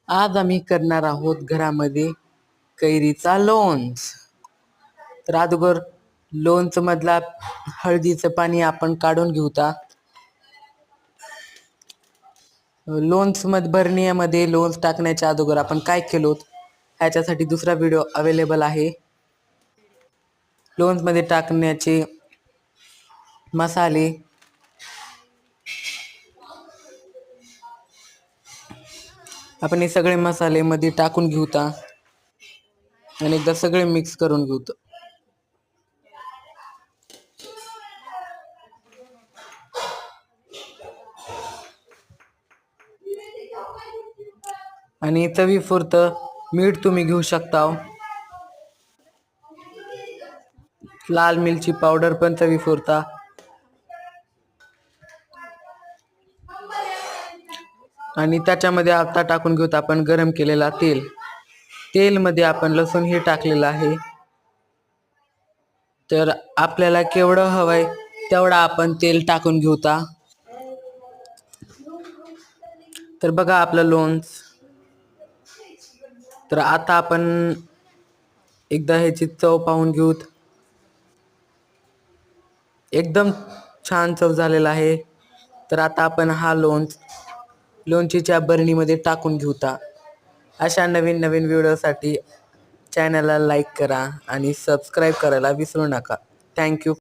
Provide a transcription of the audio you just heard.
आज आम्ही करणार आहोत घरामध्ये कैरीचा लोणचं. तर अगोदर लोणचं मधला हळदीचं पाणी आपण काढून घेऊता. लोणचं मध्ये बरणीमध्ये लोणचं टाकण्याच्या अगोदर आपण काय केलो ह्याच्यासाठी दुसरा व्हिडिओ अवेलेबल आहे. लोणचं मध्ये टाकण्याचे मसाले, आपण हे सगळे मसाले मध्ये टाकून घेऊता आणि एकदा सगळे मिक्स करून घेऊत. आणि चवीपुरतं मीठ तुम्ही घेऊ शकता. लाल मिरची पावडर पण चवीपुरता. आणि त्याच्यामध्ये आता टाकून घेऊत आपण गरम केलेला तेल मध्ये आपण लसूण हे टाकलेलं आहे. तर आपल्याला केवढं हवंय तेवढा आपण तेल टाकून घेऊता. तर बघा आपलं लोणचं. तर आता आपण एकदा ह्याची चव पाहून घेऊत. एकदम छान चव झालेला आहे. तर आता आपण हा लोणचीच्या बरणीमध्ये टाकून घेऊता. अशा नवीन नवीन व्हिडिओसाठी चॅनलला लाईक करा आणि सबस्क्राईब करायला विसरू नका. थँक्यू.